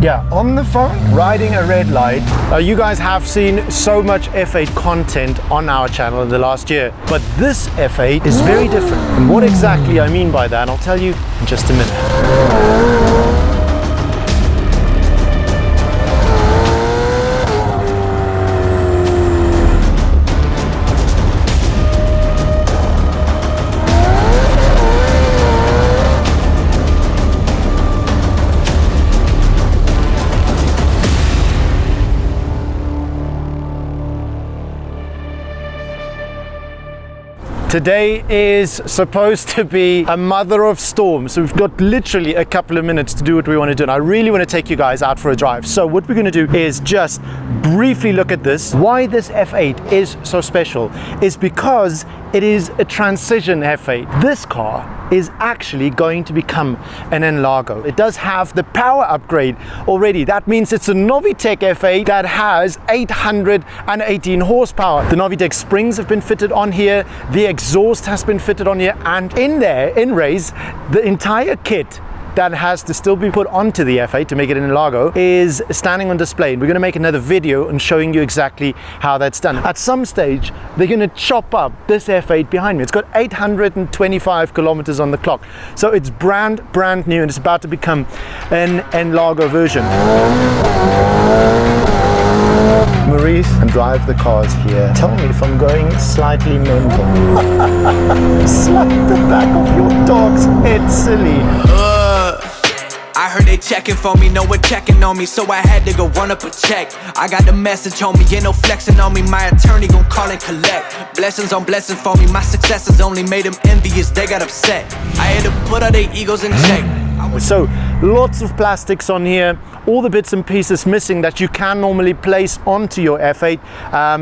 Yeah, on the phone, riding a red light. You guys have seen so much F8 content on our channel in the last year, but this F8 is very different. And what exactly I mean by that, I'll tell you in just a minute. Today is supposed to be a mother of storms, so we've got literally a couple of minutes to do what we want to do, and I really want to take you guys out for a drive. So what we're going to do is just briefly look at this. Why this F8 is so special is because it is a transition F8. This car is actually going to become an N-Largo. It does have the power upgrade already. That means it's a Novitec F8 that has 818 horsepower. The Novitec springs have been fitted on here, the exhaust has been fitted on here, and in there, in race, the entire kit that has to still be put onto the F8 to make it an N-Largo is standing on display. And we're going to make another video and showing you exactly how that's done. At some stage, they're going to chop up this F8 behind me. It's got 825 kilometers on the clock. So it's brand new, and it's about to become an N-Largo version. Maurice, and drive the cars here. Tell me if I'm going slightly mental. Slap the back of your dog's head, silly. I heard they checking for me, no one checking on me, so I had to go run up a check. I got the message on me, ain't no flexing on me, my attorney gon' call and collect. Blessings on blessings for me, my successes only made them envious, they got upset. I had to put all their egos in check. So lots of plastics on here, all the bits and pieces missing that you can normally place onto your F8,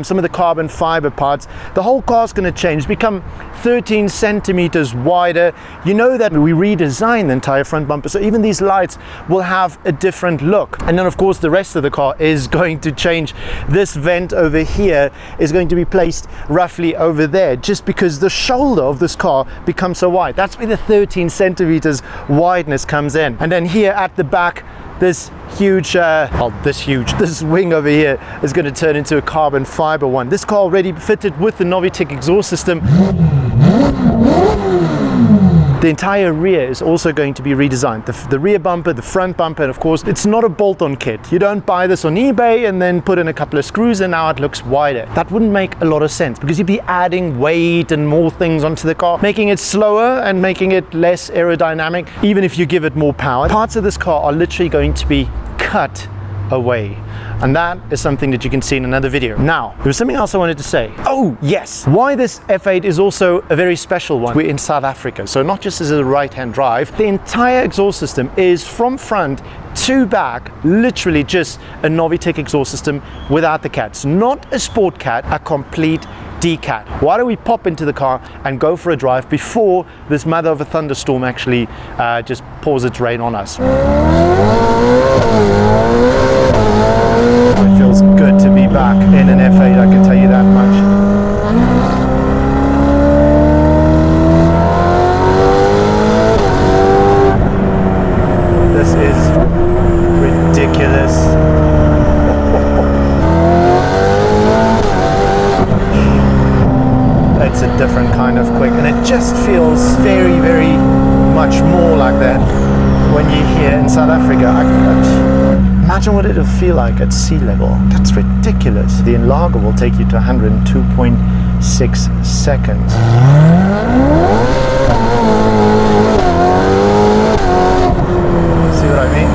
some of the carbon fiber parts. The whole car's going to change, become 13 centimeters wider. You know that we redesigned the entire front bumper, so even these lights will have a different look. And then of course the rest of the car is going to change. This vent over here is going to be placed roughly over there, just because the shoulder of this car becomes so wide. That's where the 13 centimeters wideness comes in. And then here at the back, this huge, this wing over here is going to turn into a carbon fiber one. This car already fitted with the Novitec exhaust system. The entire rear is also going to be redesigned. The rear bumper, the front bumper, and of course, it's not a bolt-on kit. You don't buy this on eBay and then put in a couple of screws and now it looks wider. That wouldn't make a lot of sense because you'd be adding weight and more things onto the car, making it slower and making it less aerodynamic, even if you give it more power. Parts of this car are literally going to be cut away. And that is something that you can see in another video. Now, there was something else I wanted to say. Oh, yes. Why this F8 is also a very special one. We're in South Africa, so not just as a right-hand drive. The entire exhaust system is from front to back, literally just a Novitec exhaust system without the cats. Not a sport cat, a complete D-cat. Why don't we pop into the car and go for a drive before this mother of a thunderstorm actually just pours its rain on us. It feels good to be back in an F8, I can tell you that much. This is ridiculous. It's a different kind of quick, and it just feels very, very much more like that when you're here in South Africa. Imagine what it'll feel like at sea level. That's ridiculous. The N-Largo will take you to 102.6 seconds. See what I mean?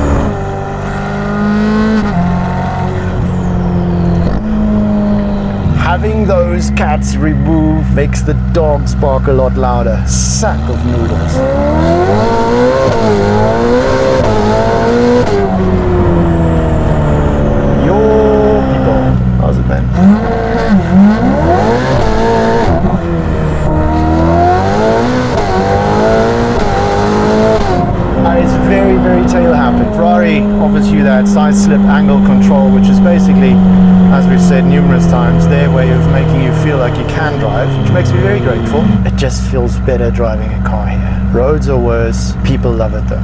Having those cats removed makes the dogs bark a lot louder. Sack of noodles. How's it been? It's very, very tail happy. Ferrari offers you that side slip angle control, which is basically, as we've said numerous times, their way of making you feel like you can drive, which makes me very grateful. It just feels better driving a car here. Roads are worse, people love it though.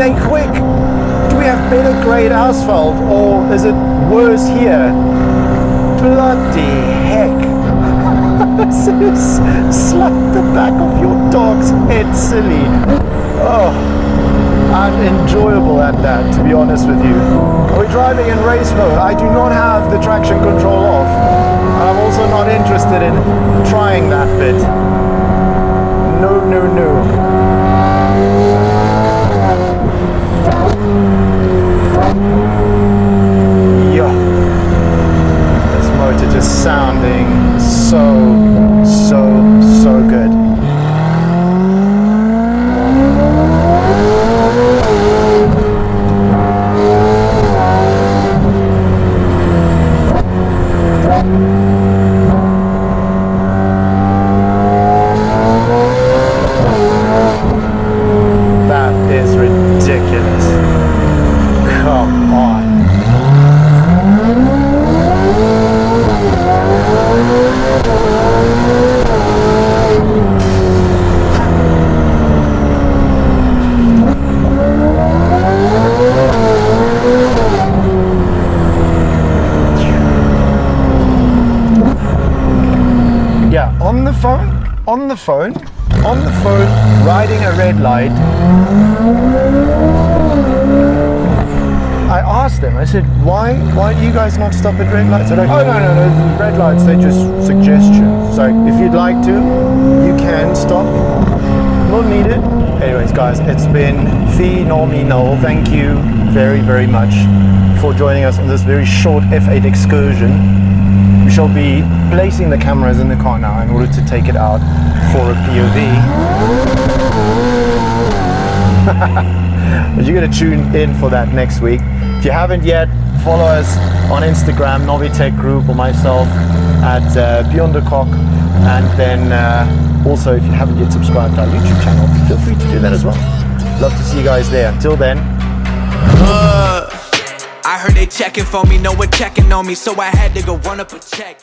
they quick? Do we have better grade asphalt, or is it worse here? Bloody heck. This is slap the back of your dog's head silly. Oh, I'm enjoyable at that, to be honest with you. We're driving in race mode. I do not have the traction control off. I'm also not interested in trying that bit. No, no, no. Yeah. This motor just sounding so good. That is ridiculous. Come on. Yeah, on the phone, riding a red light. I asked them, I said, why do you guys not stop at red lights? They're like, oh no, red lights, they're just suggestions. So if you'd like to, you can stop. Not needed. Anyways guys, it's been phenomenal. Thank you very much for joining us on this very short F8 excursion. We shall be placing the cameras in the car now in order to take it out for a POV. But you're going to tune in for that next week. If you haven't yet, follow us on Instagram, Novitec Group, or myself at Beyond the Cock. And then also, if you haven't yet subscribed to our YouTube channel, feel free to do that as well. Love to see you guys there. Until then. I heard they checking for me, no one checking on me, so I had to go run up a check.